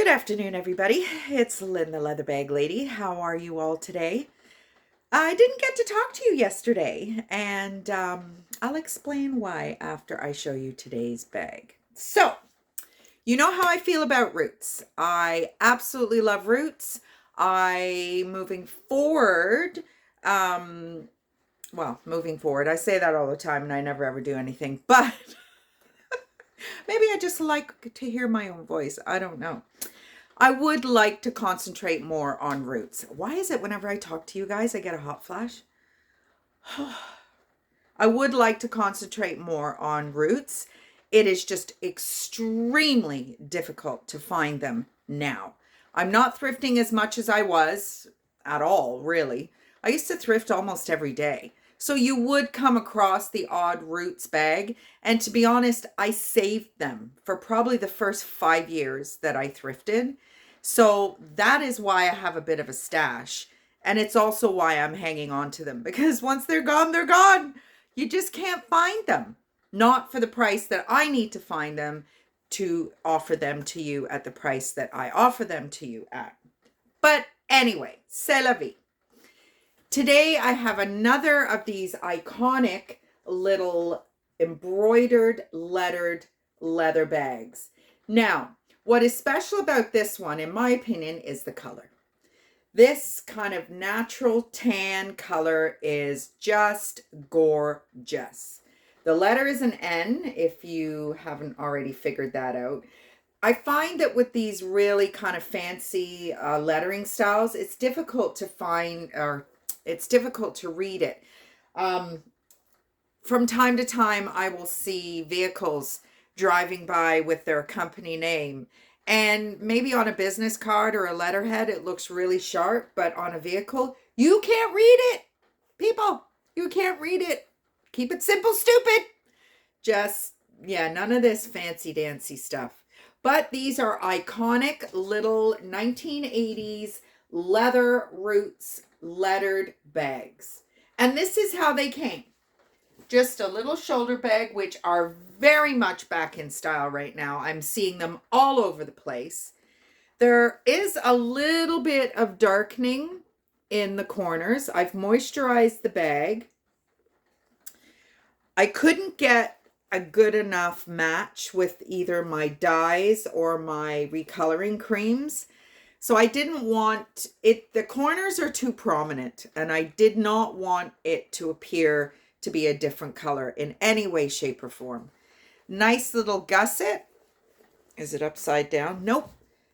Good afternoon, everybody. It's Lynn, the Leather Bag Lady. How are you all today? I didn't get to talk to you yesterday, and I'll explain why after I show you today's bag. So, you know how I feel about roots. I absolutely love roots. Moving forward, moving forward, I say that all the time and I never ever do anything, but maybe I just like to hear my own voice. I don't know. I would like to concentrate more on roots. Why is it whenever I talk to you guys, I get a hot flash? I would like to concentrate more on roots. It is just extremely difficult to find them now. I'm not thrifting as much as I was at all, really. I used to thrift almost every day. So you would come across the odd roots bag. And to be honest, I saved them for probably the first 5 years that I thrifted. So that is why I have a bit of a stash. And it's also why I'm hanging on to them, because once they're gone, they're gone. You just can't find them. Not for the price that I need to find them to offer them to you at the price that I offer them to you at. But anyway, c'est la vie. Today I have another of these iconic little embroidered lettered leather bags. Now, what is special about this one, in my opinion, is the color. This kind of natural tan color is just gorgeous. The letter is an N, if you haven't already figured that out. I find that with these really kind of fancy lettering styles, it's difficult to find, or it's difficult to read it. From time to time, I will see vehicles driving by with their company name. And maybe on a business card or a letterhead, it looks really sharp. But on a vehicle, you can't read it. People, you can't read it. Keep it simple, stupid. Just, yeah, none of this fancy dancy stuff. But these are iconic little 1980s leather roots lettered bags. And this is how they came. Just a little shoulder bag, which are very much back in style right now. I'm seeing them all over the place. There is a little bit of darkening in the corners. I've moisturized the bag. I couldn't get a good enough match with either my dyes or my recoloring creams. So I didn't want it, the corners are too prominent, and I did not want it to appear to be a different color in any way, shape, or form. Nice little gusset. Is it upside down? Nope.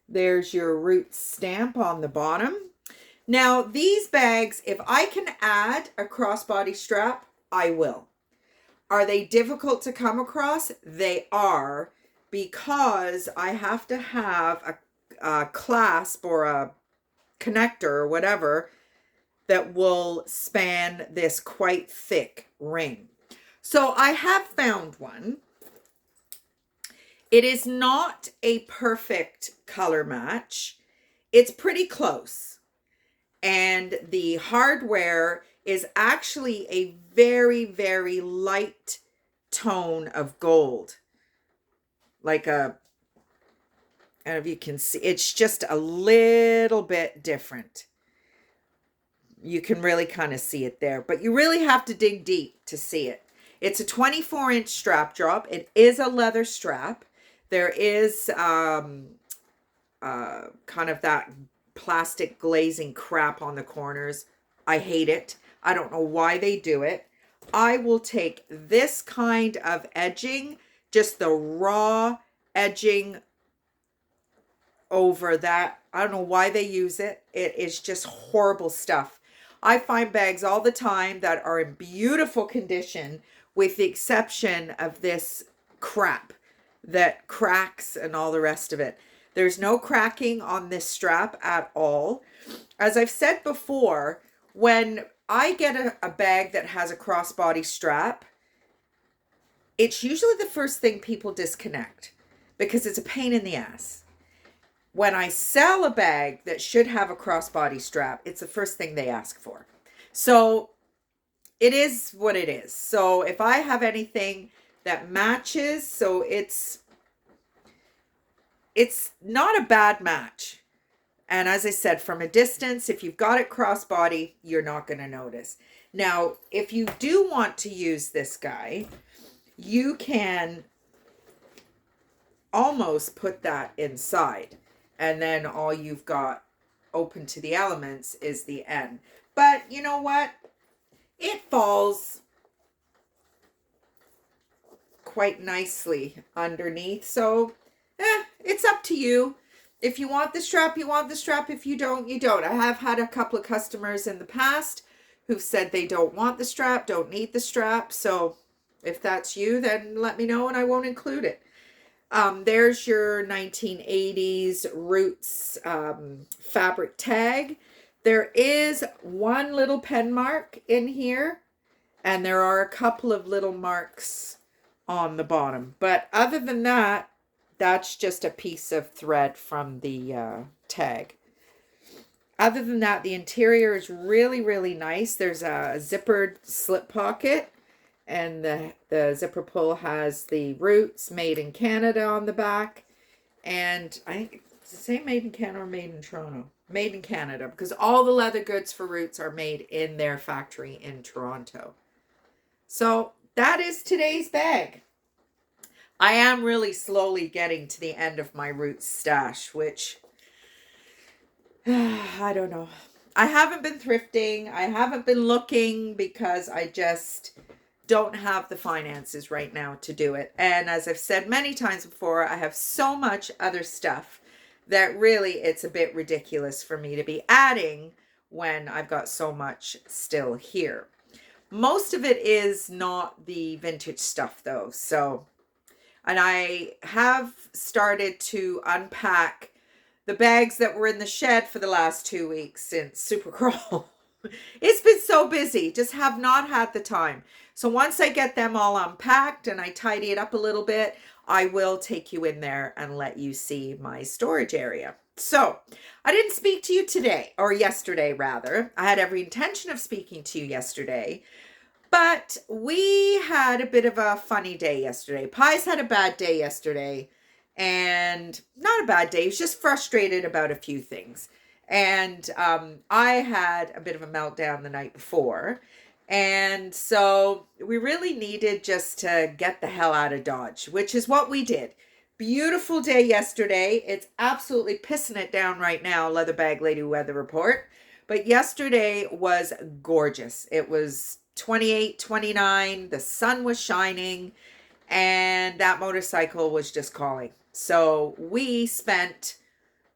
There's your roots stamp on the bottom. Now, these bags, if I can add a crossbody strap, I will. Are they difficult to come across? They are, because I have to have a clasp or a connector or whatever that will span this quite thick ring. So I have found one. It is not a perfect color match. It's pretty close. And the hardware is actually a very, very light tone of gold. Like a, I don't know if you can see, it's just a little bit different. You can really kind of see it there, but you really have to dig deep to see it. It's a 24-inch strap drop. It is a leather strap. There is kind of that plastic glazing crap on the corners. I hate it. I don't know why they do it. I will take this kind of edging, just the raw edging over that. I don't know why they use it. It is just horrible stuff. I find bags all the time that are in beautiful condition, with the exception of this crap that cracks and all the rest of it. There's no cracking on this strap at all. As I've said before, when I get a bag that has a crossbody strap, it's usually the first thing people disconnect because it's a pain in the ass. When I sell a bag that should have a crossbody strap, it's the first thing they ask for. So it is what it is. So if I have anything that matches, so it's it's not a bad match. And as I said, from a distance, if you've got it crossbody, you're not going to notice. Now, if you do want to use this guy, you can almost put that inside. And then all you've got open to the elements is the end. But you know what? It falls quite nicely underneath. So, it's up to you. If you want the strap, you want the strap. If you don't, you don't. I have had a couple of customers in the past who've said they don't want the strap, don't need the strap. So if that's you, then let me know and I won't include it. There's your 1980s Roots fabric tag. There is one little pen mark in here, and there are a couple of little marks on the bottom. But other than that, that's just a piece of thread from the tag. Other than that, the interior is really, really nice. There's a zippered slip pocket, and the zipper pull has the Roots Made in Canada on the back. And I think it's the same Made in Canada or Made in Toronto. Made in Canada, because all the leather goods for Roots are made in their factory in Toronto. So that is today's bag. I am really slowly getting to the end of my Roots stash, which I don't know. I haven't been thrifting. I haven't been looking because I just don't have the finances right now to do it. And as I've said many times before, I have so much other stuff that really it's a bit ridiculous for me to be adding when I've got so much still here. Most of it is not the vintage stuff though. So, and I have started to unpack the bags that were in the shed for the last 2 weeks since Supercrawl. It's been so busy, just have not had the time. So once I get them all unpacked and I tidy it up a little bit, I will take you in there and let you see my storage area. So I didn't speak to you today, or yesterday rather. I had every intention of speaking to you yesterday, but we had a bit of a funny day yesterday. Pies had a bad day yesterday, and not a bad day. He was just frustrated about a few things. And I had a bit of a meltdown the night before. And so we really needed just to get the hell out of Dodge, which is what we did. Beautiful day yesterday. It's absolutely pissing it down right now, Leatherbag Lady weather report. But yesterday was gorgeous. It was 28, 29. The sun was shining. And that motorcycle was just calling. So we spent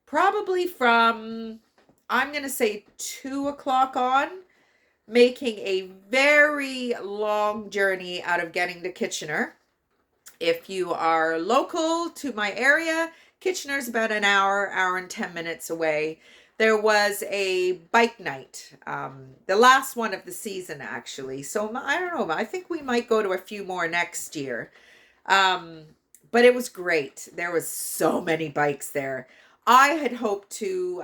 probably from, I'm going to say 2 o'clock on, making a very long journey out of getting to Kitchener. If you are local to my area, Kitchener's about an hour and 10 minutes away. There was a bike night, the last one of the season actually. So I don't know, I think we might go to a few more next year. But it was great. There was so many bikes there. I had hoped to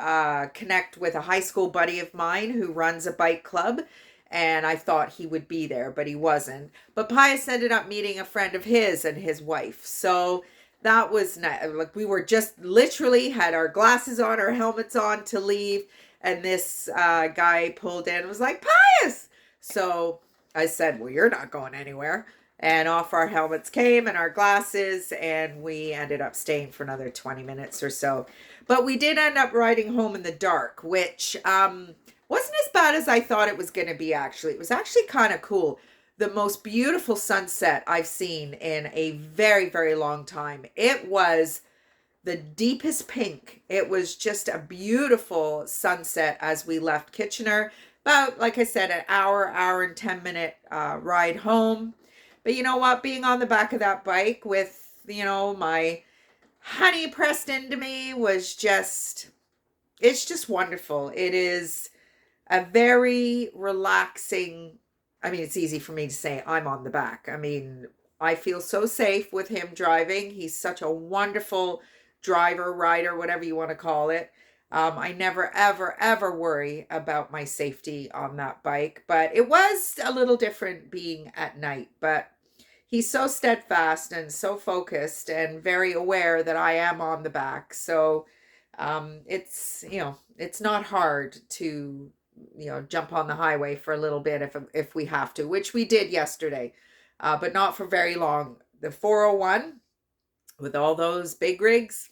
connect with a high school buddy of mine who runs a bike club, and I thought he would be there, but he wasn't. But Pius ended up meeting a friend of his and his wife. So that was nice. Like, we were just literally had our glasses on, our helmets on to leave, and this guy pulled in and was like, Pius! So I said, well, you're not going anywhere. And off our helmets came and our glasses, and we ended up staying for another 20 minutes or so. But we did end up riding home in the dark, which wasn't as bad as I thought it was going to be, actually. It was actually kind of cool. The most beautiful sunset I've seen in a very, very long time. It was the deepest pink. It was just a beautiful sunset as we left Kitchener. About, like I said, an hour and 10-minute ride home. But you know what? Being on the back of that bike with, you know, my honey pressed into me was just, it's just wonderful. It is a very relaxing, I mean, it's easy for me to say I'm on the back. I mean, I feel so safe with him driving. He's such a wonderful driver, rider, whatever you want to call it. I never, ever, ever worry about my safety on that bike. But it was a little different being at night. But he's so steadfast and so focused and very aware that I am on the back. So it's, it's not hard to, jump on the highway for a little bit if we have to, which we did yesterday, but not for very long. The 401 with all those big rigs,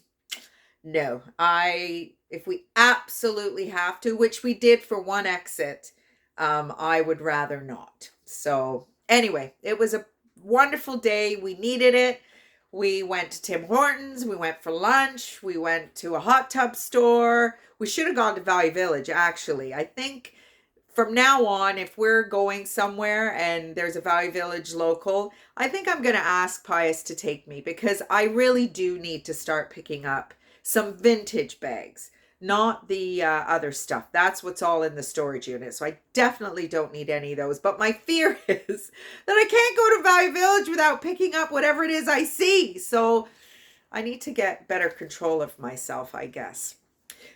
no. If we absolutely have to, which we did for one exit, I would rather not. So anyway, it was a wonderful day. We needed it. We went to Tim Hortons. We went for lunch. We went to a hot tub store. We should have gone to Valley Village, actually. I think from now on, if we're going somewhere and there's a Valley Village local, I think I'm going to ask Pius to take me, because I really do need to start picking up some vintage bags, not the other stuff. That's what's all in the storage unit. So I definitely don't need any of those. But my fear is that I can't go to Valley Village without picking up whatever it is I see. So I need to get better control of myself, I guess.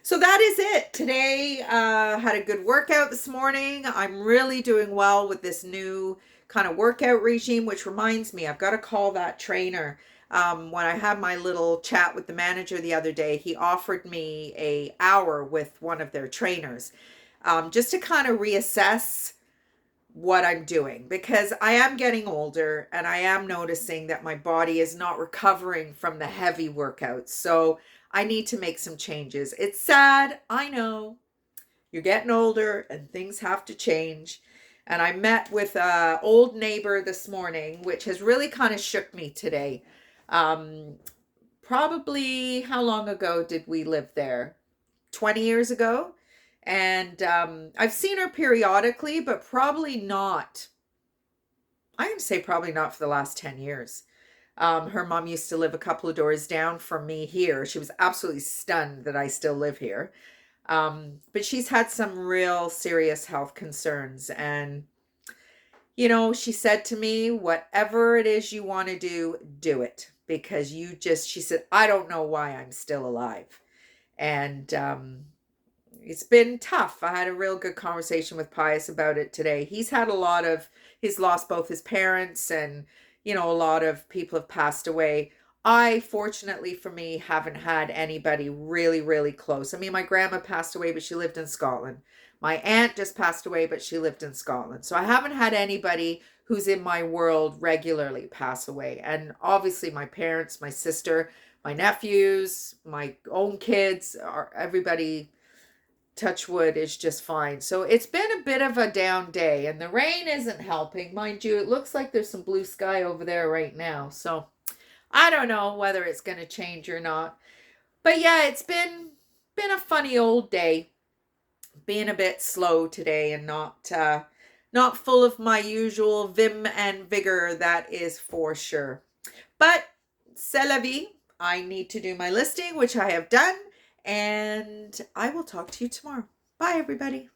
So that is it. Today, had a good workout this morning. I'm really doing well with this new kind of workout regime, which reminds me, I've got to call that trainer. When I had my little chat with the manager the other day, he offered me an hour with one of their trainers, just to kind of reassess what I'm doing, because I am getting older and I am noticing that my body is not recovering from the heavy workouts. So I need to make some changes. It's sad. I know you're getting older and things have to change. And I met with an old neighbor this morning, which has really kind of shook me today. Probably, how long ago did we live there? 20 years ago. And I've seen her periodically, but probably not. I'm going to say probably not for the last 10 years. Her mom used to live a couple of doors down from me here. She was absolutely stunned that I still live here. But she's had some real serious health concerns. And, she said to me, whatever it is you want to do it. Because she said, I don't know why I'm still alive. And it's been tough. I had a real good conversation with Pius about it today. He's lost both his parents, and, a lot of people have passed away. I, fortunately for me, haven't had anybody really, really close. I mean, my grandma passed away, but she lived in Scotland. My aunt just passed away, but she lived in Scotland. So I haven't had anybody who's in my world regularly pass away. And obviously my parents, my sister, my nephews, my own kids, everybody, touch wood, is just fine. So it's been a bit of a down day, and the rain isn't helping. Mind you, it looks like there's some blue sky over there right now. So I don't know whether it's going to change or not. But yeah, it's been a funny old day. Being a bit slow today and not full of my usual vim and vigor, that is for sure. But c'est la vie. I need to do my listing, which I have done. And I will talk to you tomorrow. Bye, everybody.